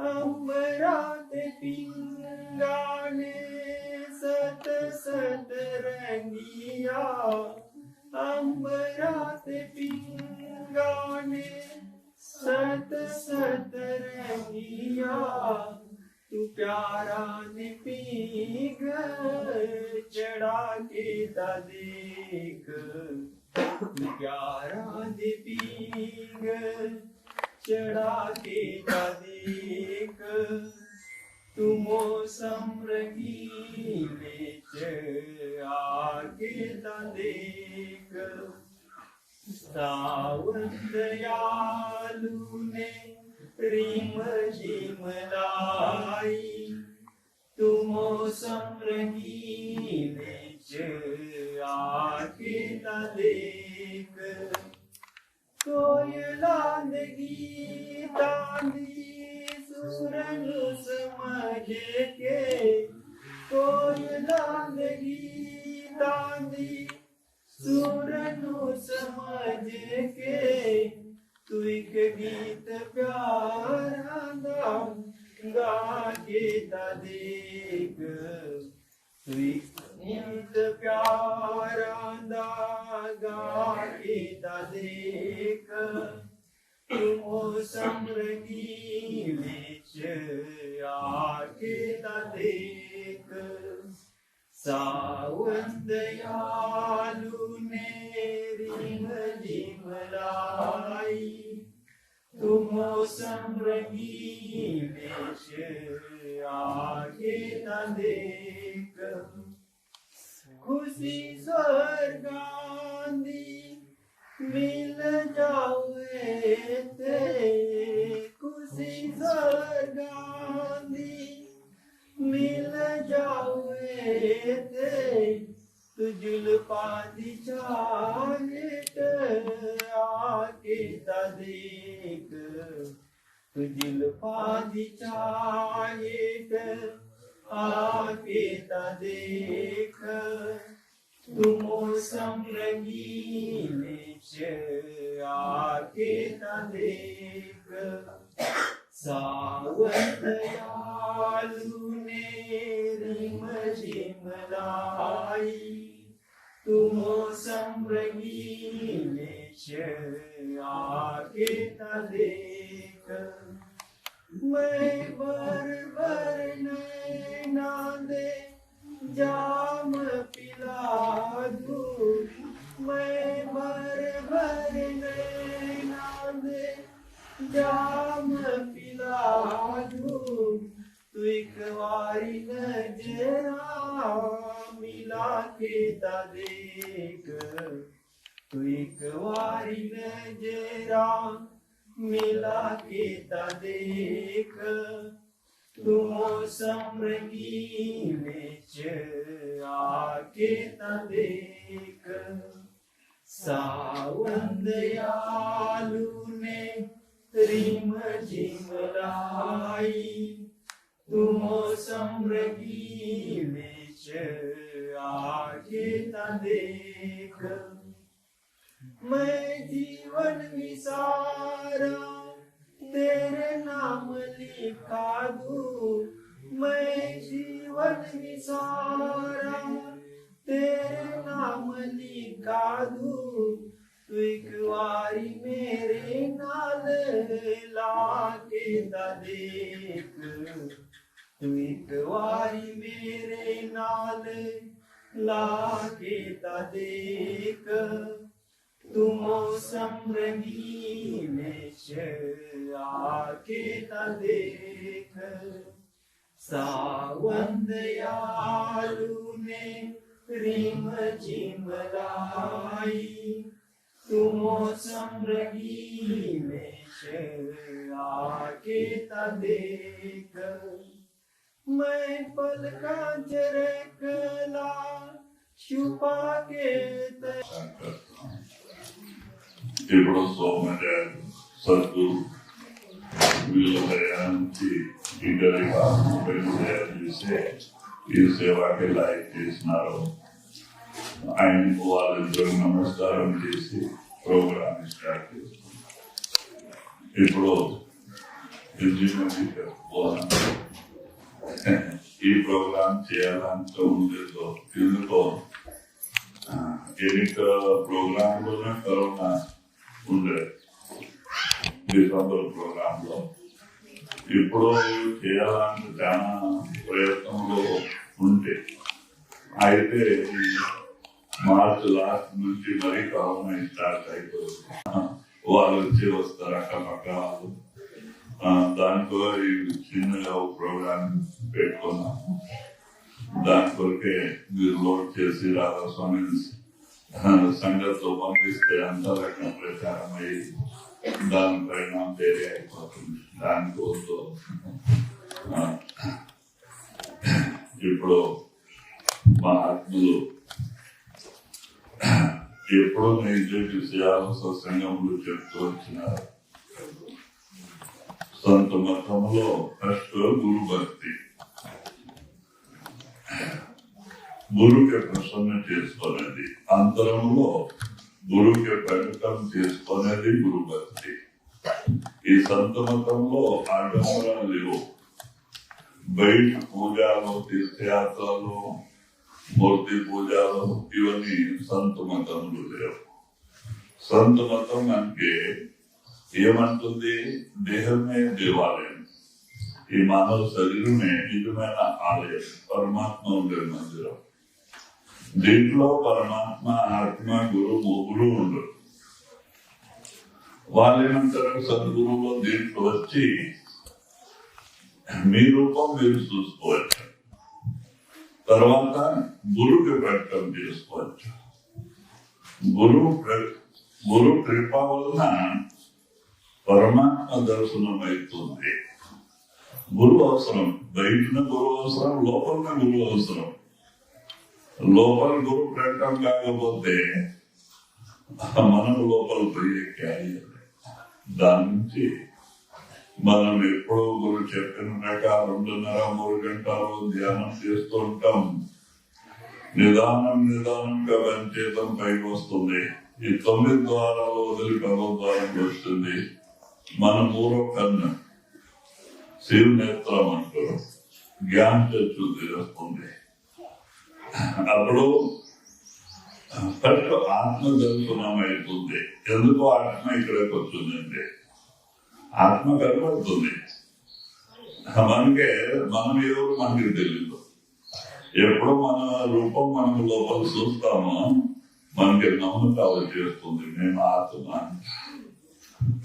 अंबरात पिंगाने सत सत रंगिया, अंबरात पिंगाने सत सत रंगिया, तू प्यारा ने पीग चढ़ा के ता देख, तू प्यारा ने पीग चढ़ा के ता देख, तू मौसम रंगीले आके ता देख, सावन दयालु ने रिम झिम लाई, तू मौसम रंगीले आके ता देख, कोयला ने गीतांदी सुरन समझ के, कोयला ने गीतांदी सुरन समझ के, तू एक गीत प्यारा गा के ता देख, तू एक गीत प्यारा गा के ता देख, तू मौसम रंगीले आके ता देख, सावन दयालु ने रिम झिम लाई, तू मौसम रंगीले आके ता देख, खुशी स्वर्गांदी मिल जाए थे, खुशी स्वर्गांदी मिल जाए थे, तू जुल्फा दी चाहत आके ता देख, तू जुल्फा दी चाहत आके ता देख, तू मौसम रंगीले आके ता देख, सावन दयालु ने रिम झिम लाई, तू मौसम रंगीले आके ता देख, मैं बर बर नैना दे जाम पिला दूं, मैं बर बर नैना दे जाम पिला दूं, तू एक बारी नजरा मिला के ता देख, तू एक बारी नजरा मिला के ता देख, तू मौसम रंगीले आके ता देख, सावन दयालु ने रिम झिम लाई, तू मौसम रंगीले आके ता देख, मैं जीवन विसारा तेरे नाम लिखा दूं, मैं जीवन विसारा तेरे नाम लिखा दूं, तू एक बारी मेरे नाल लाके ता देख, तू एक बारी मेरे नाल लाके ता देख, तू मौसम रंगीले आके ता देख, सावन दयालु ने रिम झिम लाई, तू मौसम रंगीले आके ता देख, मैं पलका झरकला छुपा के ఇప్పుడు సోమవారం సత్తు వీళ్ళకి ఇంటర్వ్యూ చేస్తే ఈ సేవకి లైక్ చేసినారు. ఆయనకు వాళ్ళిద్దరు నమస్కారం చేసి ప్రోగ్రామ్ స్టార్ట్ చేస్తారు. ఇప్పుడు ఈ ప్రోగ్రామ్ చేయాలంటే ఉండేదో ఎందుకో ఎన్నిక ప్రోగ్రామ్ లోనే కరోనా ఉండే డిసెంబర్ ప్రోగ్రామ్ లో ఇప్పుడు చేయాలంటే చాలా ప్రయత్నంలో ఉంటే అయితే మార్చ్ లాస్ట్ నుంచి మరీ కరోనా స్టార్ట్ అయిపోయింది. వాళ్ళు వచ్చి వస్తారు అక్కపక్క వాళ్ళు. దాంట్లో ఈ చిన్నగా ప్రోగ్రామ్ పెట్టుకున్నాము. దాని కొరకే మీరు లోడ్ చేసి రాధాస్వామి సంగతితో పంపిస్తే అంతా రకం ప్రచారం అయ్యి దాని పరిణామం వేరే అయిపోతుంది. దానికోసం ఇప్పుడు మా ఆత్మలు ఎప్పుడో నేను విషయాలు సత్సంగంలో చెప్తూ వచ్చినారు. సంత మతంలో ఫస్ట్ గురు భక్తి, గురుకి ప్రసన్న చేసుకునేది, అంతరంలో గురుకి ప్రకటన చేసుకునేది గురు భక్తి. ఈ సంత మతంలో ఆడంబరాలు లేవు. బయట పూజలు, తీర్థయాత్రలు, మూర్తి పూజలు ఇవన్నీ సంత మతంలో లేవు. సంత మతం అంటే ఏమంటుంది? దేహమే దేవాలయం, ఈ మానవ శరీరమే నిజమైన ఆలయం, పరమాత్మ ఉండే మందిరం. దీంట్లో పరమాత్మ, ఆత్మ, గురువు ముగ్గురు ఉండరు. వాళ్ళు ఏమంటారు? సద్గురువులో దీంట్లో వచ్చి మీ రూపం మీరు చూసుకోవచ్చు, తర్వాత గురువుకి ప్రకటన చేసుకోవచ్చు. గురు కృప వలన పరమాత్మ దర్శనం అవుతుంది. గురువు అవసరం, బయటన గురువు అవసరం, లోపల గురువు అవసరం. లోపల గురు ప్రకటన కాకపోతే మనం లోపల పోయేయాలి. దాని నుంచి మనం ఎప్పుడో గురు చెప్పిన ప్రకారం 2.5-3 గంటలు ధ్యానం చేస్తూ ఉంటాం. నిదానంగా పనిచేయడం పైకి వస్తుంది. ఈ 9 ద్వారాలు వదిలి 10వ ద్వారానికి వస్తుంది. మన 3వ కన్ను శివ నేత్రం అంటారు, జ్ఞాన చక్షు తెలుస్తుంది. అప్పుడు ఫస్ట్ ఆత్మ దర్శనం అవుతుంది. ఎందుకు ఆత్మ ఇక్కడికి వచ్చిందంటే ఆత్మ కనబడుతుంది. మనకే మనం ఎవరు మనకి తెలియదు. ఎప్పుడు మన రూపం మనం లోపల చూస్తామో మనకి నమ్మకాలు చేస్తుంది మేము ఆత్మ.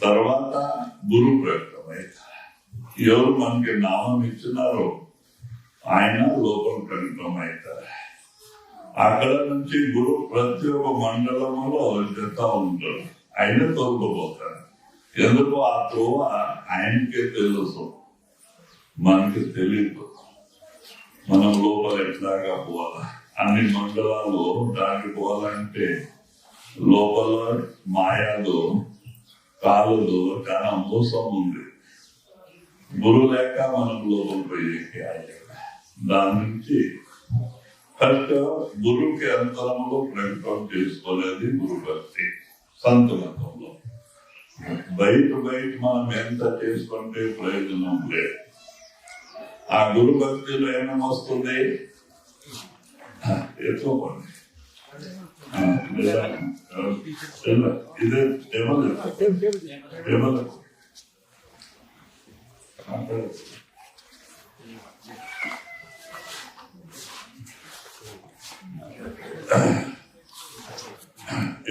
తర్వాత గురు ప్రకటన, ఎవరు మనకి నామం ఇచ్చినారో ఆయన లోపల ప్రకటన అవుతారు. అక్కడ నుంచి గురు ప్రతి ఒక్క మండలంలో చెప్తా ఉంటారు. ఆయన తోలుకుపోతారు. ఎందుకు? ఆ త్రోవ ఆయనకే తెలుసు, మనకి తెలియదు. మనం లోపల ఎట్లాగా పోవాలా, అన్ని మండలాలు దాటిపోవాలంటే లోపల మాయాలు కాలులో చాలా మోసం ఉంది. గురువు లేక మనం లోపల పోయి దాని నుంచి ఫస్ట్ గురువుకి అంతరంలో ప్రకటన చేసుకోలేదు గురు భక్తి. సంత మతంలో బయట మనం ఎంత చేసుకుంటే ప్రయోజనం లేదు. ఆ గురు భక్తిలో ఏమేమి వస్తుంది? ఎక్కువ పని ఇదే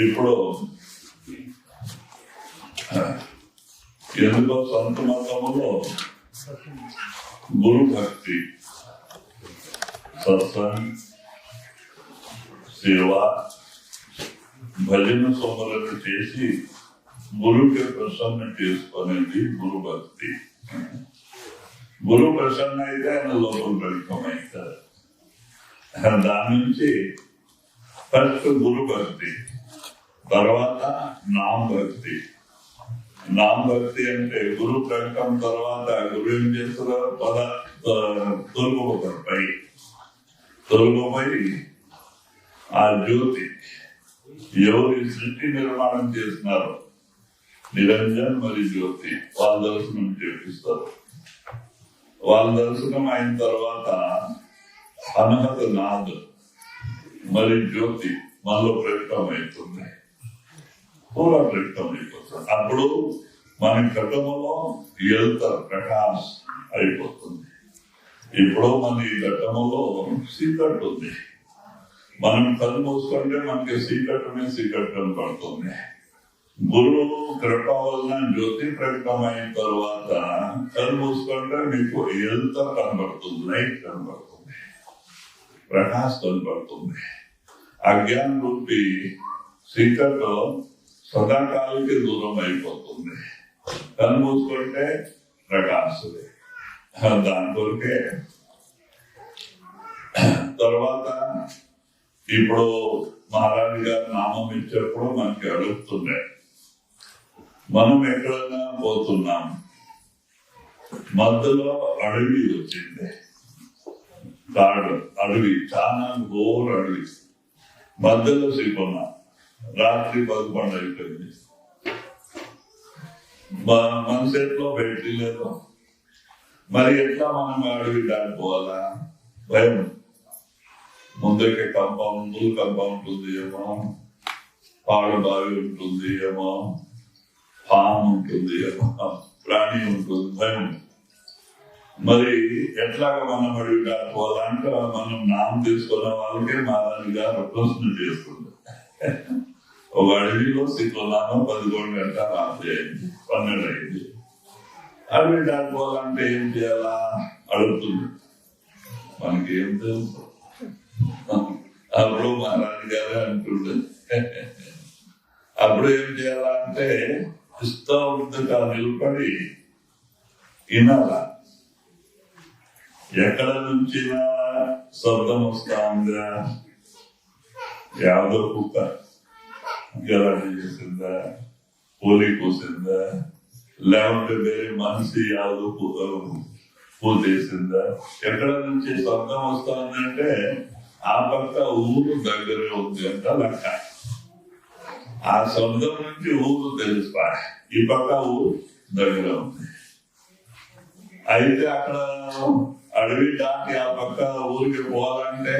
ఇప్పుడు ఎందుకో సంత మతంలో గురు భక్తి, సత్సంగ్, సేవ, భజన సోమరణ చేసి గురువుకి ప్రసన్న చేసుకునేది గురు భక్తి. గురు ప్రసన్న అయితే ఆయన లోపల ప్రకటన అవుతారు. దాని నుంచి ఫస్ట్ గురు భక్తి, తర్వాత నామ భక్తి. నామ భక్తి అంటే గురు ప్రకటన తర్వాత గురు ఏం చేస్తున్నారు? తొలగిపోతారు, తొలగిపోయి ఆ జ్యోతి ఎవరు సృష్టి నిర్మాణం చేస్తున్నారు నిరంజన్ మరి జ్యోతి వాళ్ళ దర్శనం చేపిస్తారు. వాళ్ళ దర్శనం అయిన తర్వాత అనహత నాద్ మరి జ్యోతి మనలో ప్రకటమైతుంది, పూరా ప్రకటమైపోతుంది. అప్పుడు మన ఘటములో వెళ్తారు ప్రకాశ్ అయిపోతుంది. ఇప్పుడు మన ఈ ఘటములో సీకట్ ఉంది. మనం కళ్ళు మూసుకుంటే మనకి సీకట్ కనపడుతుంది. గురువు కృప వలన జ్యోతి ప్రకటమైన తర్వాత కళ్ళు మూసుకుంటే మీకు వెళ్త కనబడుతుంది, లైట్ కనబడుతుంది, ప్రకాశ్ కనబడుతుంది. అజ్ఞాన రూపి సీకట్ సదాకాలకి దూరం అయిపోతుంది. కళ్ళు మూసుకుంటే ప్రకాశమే. దాని కొరకే తర్వాత ఇప్పుడు మహారాజు గారు నామం ఇచ్చేప్పుడు మనకి అడుగుతుండే, మనం ఎక్కడైనా పోతున్నాం, మధ్యలో అడవి వచ్చింది, కాడు అడవి, చాలా ఘోర అడవి, మధ్యలో సిక్కున్నాం. రాత్రి 11 అయిపోయింది, మన చేతిలో బయటికి లేదు. మరి ఎట్లా మనం అడవి దాటిపోవాలా? భయం. ముందుకే కంప ఉంటుంది ఏమో, పాడు బావి ఉంటుంది ఏమో, పాము ఉంటుంది ఏమో, ప్రాణి ఉంటుంది, భయం. మరి ఎట్లాగా మనం అడవి దాటిపోవాలంటే మనం నామం తీసుకున్న వాళ్ళకే మహారాజు గారు ప్రశ్న చేస్తుంది. ఒక అడవిలో సిక్కున్నాను, 11 గంటల రాత్రి అయింది, 12 అయింది. అడవి దాటిపోవాలంటే ఏం చేయాలా అడుగుతుంది. మనకి ఏం తెలుసు? అప్పుడు మహారాజు గారే అంటుండే, అప్పుడు ఏం చేయాలా అంటే ఇష్టంగా నిలబడి వినాలా. ఎక్కడ నుంచి శబ్దం వస్తా ఉందా, యాదో కుక్క గలాటి చేసిందా, పోలి కూసిందా, లేకుంటే వేరే మనిషి యాదో పూజేసిందా, ఎక్కడ నుంచి శబ్దం వస్తా ఉందంటే ఆ పక్క ఊరు దగ్గరే ఉంది అంట లెక్క. ఆ శబ్దం నుంచి ఊరు తెలుస్తా, ఈ పక్క ఊరు దగ్గర ఉంది. అయితే అక్కడ అడవి దాటి ఆ పక్క ఊరికి పోవాలంటే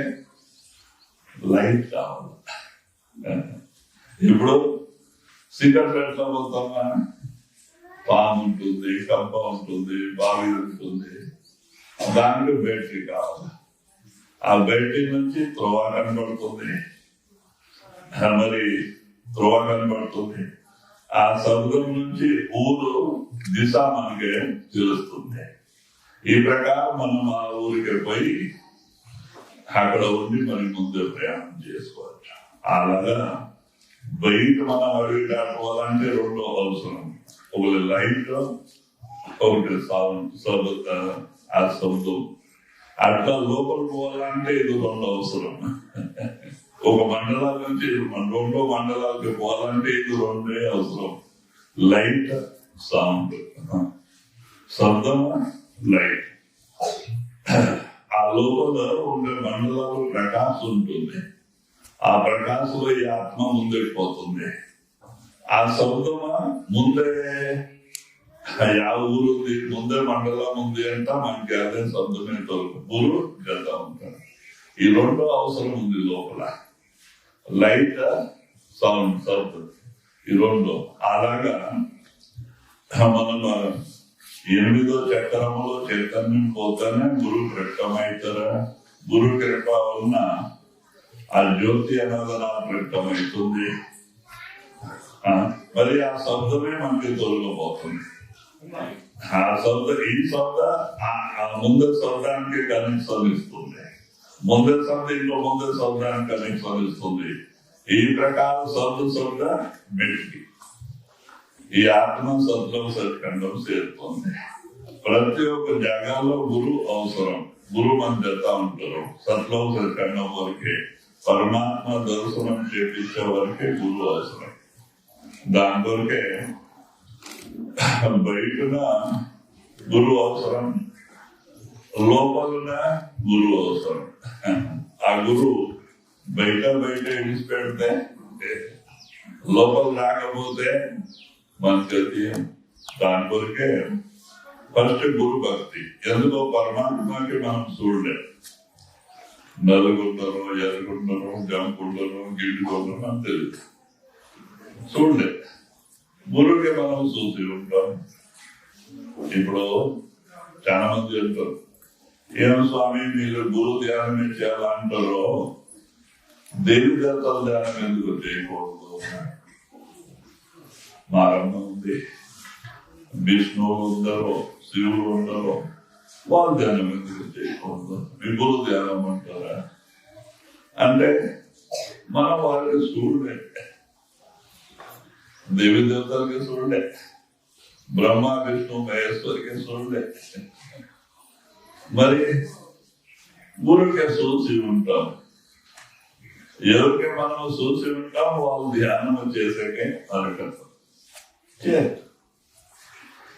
లైట్ కావాలి. ఇప్పుడు సిగరెట్ ఎట్లా పోతామా, పాము ఉంటుంది, కంప ఉంటుంది, బావి ఉంటుంది, దానికి బ్యాటరీ కావాలి. ఆ బ్యాటరీ నుంచి త్రోవ కనబడుతుంది, మరి త్రోవ కనబడుతుంది. ఆ శబ్దం నుంచి ఊరు దిశ మనకి తెలుస్తుంది. ఈ ప్రకారం మనం ఆ ఊరికి పోయి అక్కడ ఉండి మరి ముందే ప్రయాణం చేసుకోవచ్చు. అలాగా బయట మనం అడవి దాటుకోవాలంటే 2 అవసరం, ఒకటి లైట్, ఒకటి సౌండ్, ఆ శబ్దం. అట్లా లోపలికి పోవాలంటే ఇది 2 అవసరం. ఒక మండలాల నుంచి 2 మండలాలకి పోవాలంటే ఇది 2 అవసరం, లైట్, సౌండ్, శబ్దం, లైట్. ఆ లోపల ఉండే మండలాలు ప్రకాశం ఉంటుంది. ఆ ప్రకాశంలో ఈ ఆత్మ ముందుకు పోతుంది. ఆ శబ్దమా ముందే యా ఊరు ఉంది, ముందే మండలం ఉంది అంట, మనకి అదే శబ్దమే ఊరు వెళ్తా ఉంటారు. ఈ 2 అవసరం ఉంది లోపల, లైట్, సౌండ్, శబ్దం, ఈ 2. అలాగా మనం 8వ చక్రములో చైతన్యం పోతానే గురువు ప్రకటమవుతారా. గురువు కృప వలన ఆ జ్యోతి అనేది నా ప్రకటమవుతుంది. మరి ఆ శబ్దమే మనకి తొలగిపోతుంది. ఆ శబ్ద ఈ శబ్ద ముందు శబ్దానికి కనెక్షన్ ఇస్తుంది, ముందు శబ్ద ఇంకో ముందు శబ్దానికి కనెక్షన్ ఇస్తుంది. ఈ ప్రకారం శబ్ద మెట్టి ఈ ఆత్మ సత్వం సత్ఖండం చేరుతుంది. ప్రతి ఒక్క జాగాలో గురు అవసరం. గురు మన చేస్తా ఉంటారు. సత్వం సత్ఖండం వరకే, పరమాత్మ దర్శనం చేపించే వరకే గురు అవసరం. దాని కొరకే బయటన గురు అవసరం, లోపలన గురు అవసరం. ఆ గురు బయట విడిచిపెడితే, లోపల రాకపోతే మన గతి దాని కొరికే ఫస్ట్ గురు భక్తి. ఎందుకో పరమాత్మకి మనం చూడలేం. నలుగుంటారు, ఎరుగుంటారు, జంపుంటారు, గిడ్డుకుంటారు అని తెలియదు, చూడలే. గురువుకి మనం చూసి ఉంటాం. ఇప్పుడు చాలా మంది అంటారు, ఏం స్వామి మీరు గురు ధ్యానమే చేయాలంటారో దేవి దేవతల ధ్యానం ఎందుకు చేయకూడదు? మారమ్మ ఉంది, విష్ణువు ఉండరు, శివుడు ఉండరు, వాళ్ళ ధ్యానం ఎందుకు చేయకూడదు? మీ గురు ధ్యానం అంటారా అంటే మనం వాళ్ళకి చూడలే, దేవి దేవతలకి చూడలే, బ్రహ్మ విష్ణు మహేశ్వరికి చూడలే. మరి గురువుకి చూసి ఉంటాం. ఎవరికి మనం చూసి ఉంటాం వాళ్ళు ధ్యానం చేసాకే అరకతాం.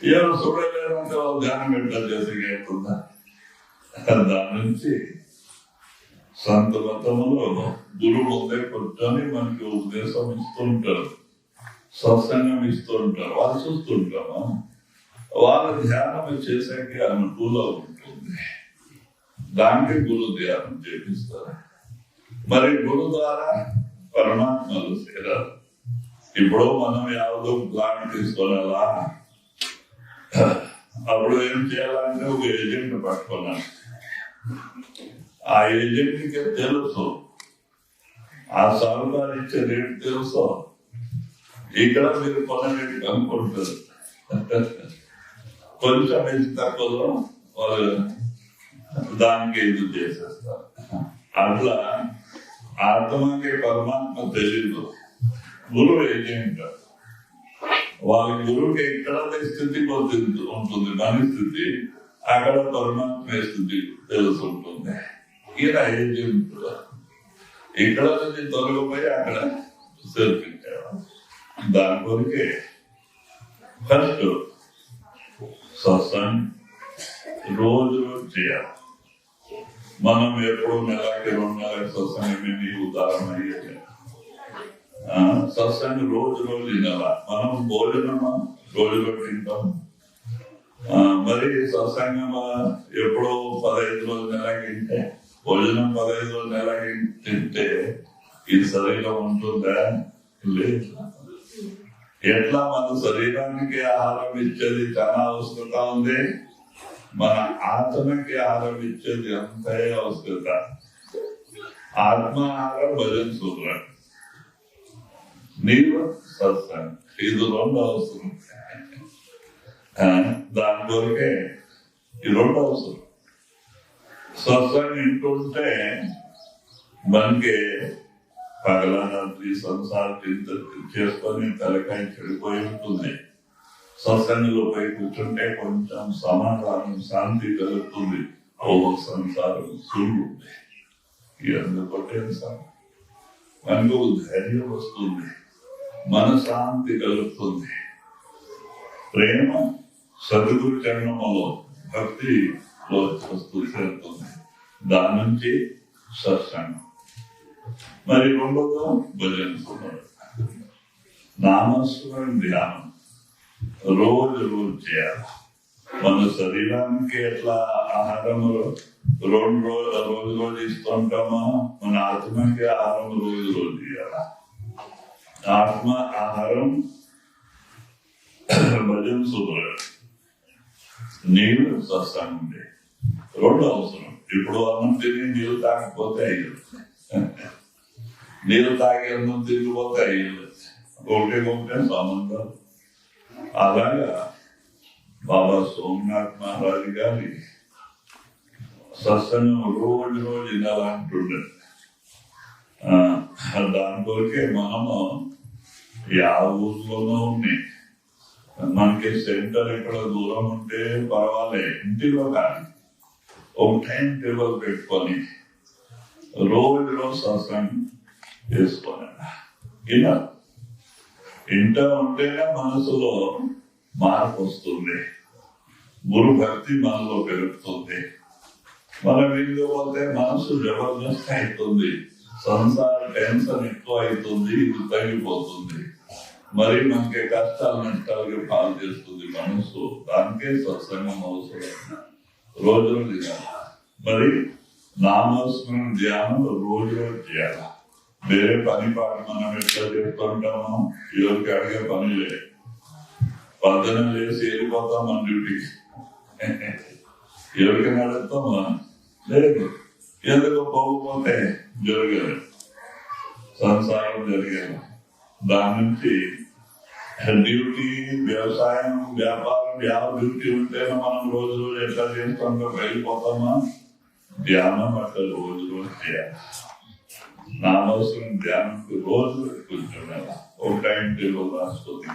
ఎవరు చూడలేరంటే వాళ్ళు ధ్యానం పెట్టాలి చేసాకే అవుతుందా? దాని నుంచి సంత మతంలో గురువు ముందే కూర్చొని మనకి ఉపదేశం ఇస్తుంటారు, సత్సంగం ఇస్తుంటారు, వాళ్ళు చూస్తుంటామా? వాళ్ళ ధ్యానం చేసాకే అనుకూలం ఉంటుంది. దానికి గురు ధ్యానం చేపిస్తారు. మరి గురు ద్వారా పరమాత్మలు చేరారు. ఇప్పుడు మనం యావదో ప్లాన్ తీసుకోవాలా, అప్పుడు ఏం చేయాలంటే ఒక ఏజెంట్ పట్టుకున్నాను. ఆ ఏజెంట్ కి తెలుసు, ఆ సాగుదారు ఇచ్చే రేటు తెలుసు, ఇక్కడ మీరు కొన్న రేటు కనుక్కుంటారు. కొంచెం ఇది తక్కువలో వాళ్ళు దానికి ఇది చేసేస్తారు. అట్లా ఆత్మకి పరమాత్మ తెలీదు, గురువు ఏజెంట్. వాళ్ళ గురువుకి ఎక్కడ స్థితి ఉంటుంది, మన స్థితి అక్కడ పరమాత్మ స్థితి తెలుసుంటుంది. ఈయన ఏజెంట్, ఇక్కడ నుంచి తొలగిపోయి అక్కడ చేర్పించాడు. దాని కొరికే ఫస్ట్ సత్సంగ్ రోజు చేయాలి. మనం ఎప్పుడు నెలకి 2 నెలలకు సత్సంగం ఉదాహరణ అయ్యేది. సత్సంగం రోజు తినాలా. మనం భోజనమా రోజులో తింటాం. మరి సత్సంగమా ఎప్పుడో 15 రోజుల నెలకి తింటే, భోజనం 15 రోజుల నెలకి తింటే ఇది సరిగా ఉంటుందా? లేదు. ఎట్లా మన శరీరానికి ఆహారం ఇచ్చేది చాలా అవసరత ఉంది, మన ఆత్మకి ఆహారం ఇచ్చేది అంతే అవసరత. ఆత్మాహారం భజన సూత్రం, నీరు సత్సంగం, ఇది 2 అవసరం. దాని కొరకే ఈ 2 అవసరం. సత్సంగం ఇంటుంటే మనకి పగలరాత్రి సంసారం చేసుకొని తలకాయ చెడిపోయి ఉంటుంది. సత్సంగంలో పోయి కూర్చుంటే కొంచెం సమాధానం, శాంతి కలుగుతుంది. సంసారం చూడుంది ఎందుకంటే మనకు ధైర్యం వస్తుంది, మన శాంతి కలుగుతుంది. ప్రేమ సద్గురు చరణంలో భక్తిలో వస్తూ చేరుతుంది. దాని నుంచి సత్సంగం. మరి 2వ భజన, నామస్మరణ ధ్యానం రోజు చేయాలి. మన శరీరానికి ఎట్లా ఆహారం రోజు ఇస్తుంటామో మన ఆత్మకి ఆహారం రోజు ఇవ్వాలి. ఆత్మ ఆహారం భజన సూత్రం, నీరు సత్సంగం 2 అవసరం. ఇప్పుడు అన్నం తిని నీళ్ళు తాగకపోతే అయ్యదు, నీళ్ళు తాగి అన్నం తిరిగిపోతే అయ్యదు. ఒకటే సంబంధాలు. అలాగా బాబా సోమనాథ్ మహారాజు గారి సత్సంగం రోజు వినాలంటుండే. దాని కొరకే మనము యా ఊర్లోనూ ఉన్నాయి. మనకి సెంటర్ ఎక్కడ దూరం ఉంటే పర్వాలే, ఇంటిలో కానీ ఒక టైం టేబుల్ పెట్టుకొని రోజు సత్సంగం చేసుకొని ఇలా ఇంట ఉంటేనే మనసులో మార్పు వస్తుంది, గురు భక్తి మనలో పెరుగుతుంది. మనం ఇంట్లో పోతే మనసు జబర్దస్త్ అవుతుంది, సంసార టెన్షన్ ఎక్కువ అవుతుంది, ఇది తగ్గిపోతుంది. మరి మనకి కష్టాలు నష్టాలకి పాలు చేస్తుంది మనసు. దానికే సత్సంగం అవసరం. రోజు రోజు మరి నామస్మరణ ధ్యానం రోజు రోజు చేయాలి. వేరే పని పాట మనం ఎట్లా చేస్తుంటాము, ఎవరికి అడిగే పని లేదు. పొద్దున లేసి వెళ్ళిపోతాం మన డ్యూటీకి. ఎవరికైనా అడుగుతామా? లేదు. ఎందుకు పోకపోతే జరగదు, సంసారం జరిగేది. దాని నుంచి డ్యూటీ, వ్యవసాయం, వ్యాపారం, డ్యూటీ ఉంటేనే మనం రోజు రోజు ఎట్లా చేస్తామో వెళ్ళిపోతామా? ధ్యానం అట్లా రోజు రోజు చేయాలి. నామవసరం ధ్యానంకి రోజు కూర్చోవాలి. ఒక టైం టేబుల్ రాస్తుంది.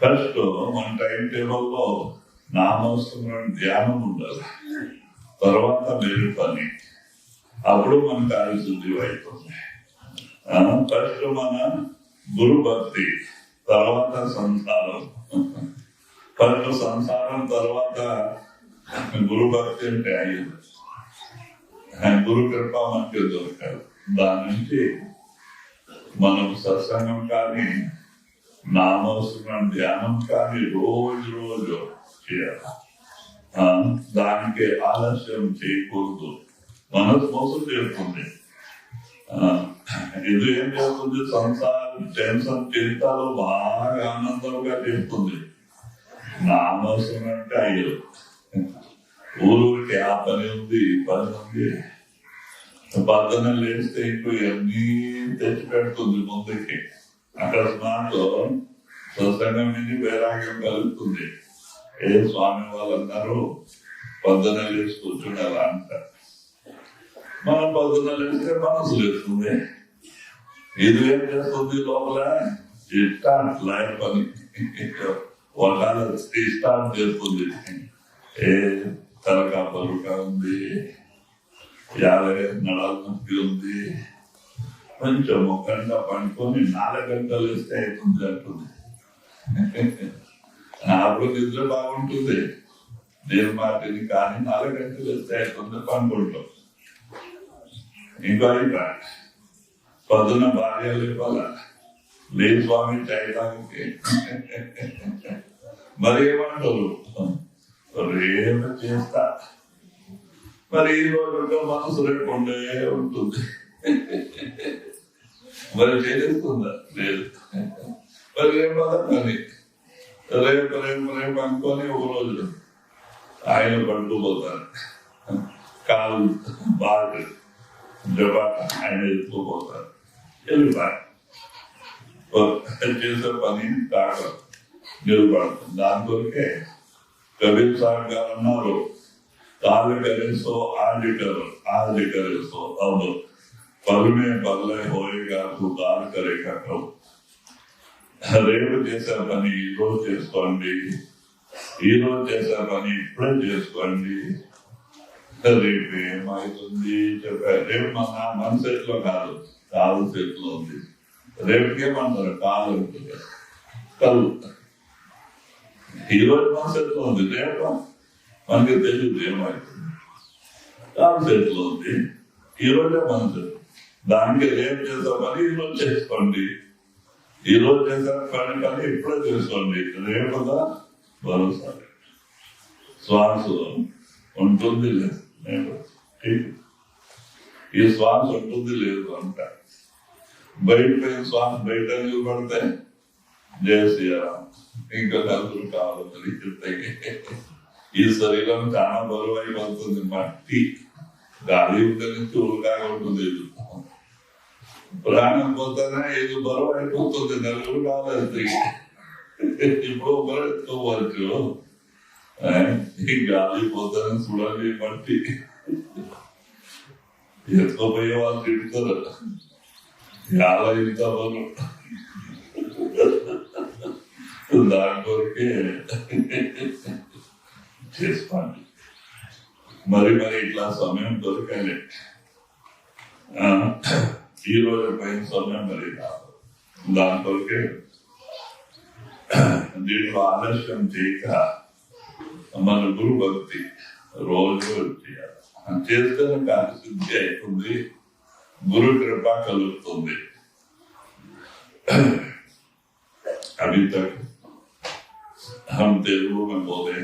ఫస్ట్ మన టైం టేబుల్లో నామవసరం ధ్యానం ఉండాలి. తర్వాత వేరే పని. అప్పుడు మన కార్యశుద్ధి అవుతుంది. ఫస్ట్ మన గురు భక్తి, తర్వాత సంసారం. ఫస్ట్ సంసారం, తర్వాత గురు భక్తి అంటే అయ్యింది. గురు కృప మనకి దొరకాలి. దాని నుంచి మనం సత్సంగం కానీ నామస్మరణ ధ్యానం కానీ రోజు రోజు చేయాలి. దానికి ఆలస్యం చేయకూడదు. మనసు మోసం చేస్తుంది. ఇది ఏం చేస్తుంది? సంసారం, టెన్షన్, చింతలు బాగా ఆనందంగా చేస్తుంది. నామస్మరణ అంటే అయ్యో ఊరికి ఆ పని ఉంది, ఈ పని ఉంది. పొద్దున లేస్తే ఇంకో అన్నీ తెచ్చి పెడుతుంది ముందుకి. అకస్మాత్ సత్సంగం నుంచి వైరాగ్యం కలుగుతుంది. ఏ స్వామి వాళ్ళు అన్నారు పొద్దున లేచి కూర్చుండాలా అంటారు. మనం పొద్దున లేస్తే మనసు లేస్తుంది. ఇది ఏం చేస్తుంది? లోపల స్టార్ట్ లైఫ్ పని ఒకవేళ స్టార్ట్ చేస్తుంది. ఏ తలకా పరుకా ఉంది, యాభై నడాల నొప్పి ఉంది, కొంచెం ఒక గంట పండుకొని 4 గంటలు వేస్తే అవుతుంది అంటుంది. అప్పుడు నిద్ర బాగుంటుంది. నేను మాటిని కానీ 4 గంటలు వేస్తే అవుతుంది పండుకుంటాం. ఇంకో అయిపోయి పొద్దున్న భార్య లేపాల, లేదు స్వామి చాయ్ తాగి. మరి ఏమంటారు? రేపు చేస్తా. మరి ఈ రోజు మనసు రేపు ఉండే ఉంటుంది. మరి చేస్తుందా? లేదు. మరి రేపు అదా పని. రేపు రేపు రేపు అనుకొని ఒక రోజు ఆయన పట్టుకుపోతారు. కాలు బాగా జపాట ఆయన ఎత్తుకుపోతారు. వెళ్ళిపోయి చేసే పని కాక నిలబడుతుంది. దాని కొరికే కబీర్ సాహెబ్ గారు అన్నారు, काल करे सो आज करे सो अब पल में बदले होएगा तू काल करेगा कब. రేపు చేసే పని ఈ రోజు చేసుకోండి, ఈ రోజు చేసే పని ఇప్పుడే చేసుకోండి. రేపు ఏమవుతుంది చెప్పారు. రేపు మన చేతిలో కాదు, కాలు చేతిలో ఉంది. రేపుకేమంటారు? కాలు ఉంటుంది, కలు. ఈ రోజు మన చేతిలో ఉంది, రేపు మనకి తెలియదు ఏమవుతుంది. కాలు చేతిలో ఉంది, ఈ రోజే మన చేతి. దానికి రేపు చేసే పని ఈ రోజు చేసుకోండి, ఈ రోజు చేసే పని ఇప్పుడే చేసుకోండి. రేపుగా భరోసా. శ్వాస ఉంటుంది లేదు, ఈ శ్వాస ఉంటుంది లేదు అంట. బయట శ్వాస బయట నిలబడితే జయశ్రీయా ఇంకా నలుగురు కావాలని చెప్తాయి. ఈ శరీరం చాలా బరువు అయిపోతుంది. మట్టి గాలి ఉంటుంది, చురుగా ఉంటుంది. ప్రాణం పోతానే ఇది బరువు అయిపోతుంది. నలుగురు కావాలి. ఇప్పుడు బరువు ఎత్తుకోవచ్చు. ఈ గాలి పోతానే చూడాలి. మట్టి ఎత్తుకోపోయే వాళ్ళు తింటారు. చాలా ఇంత బరువు. దాని కొరకే చేసుకోండి. మరి ఇట్లా సమయం దొరకాలి. ఈ రోజు పైన సమయం మరి కాదు. దాని కొరకే దీంట్లో ఆలస్యం చేయక మన గురు భక్తి రోజు చేయాలి. చేస్తేనే కార్యసిద్ధి అవుతుంది, గురు కృప కలుగుతుంది. अभी तक हम तेलुगु में बोले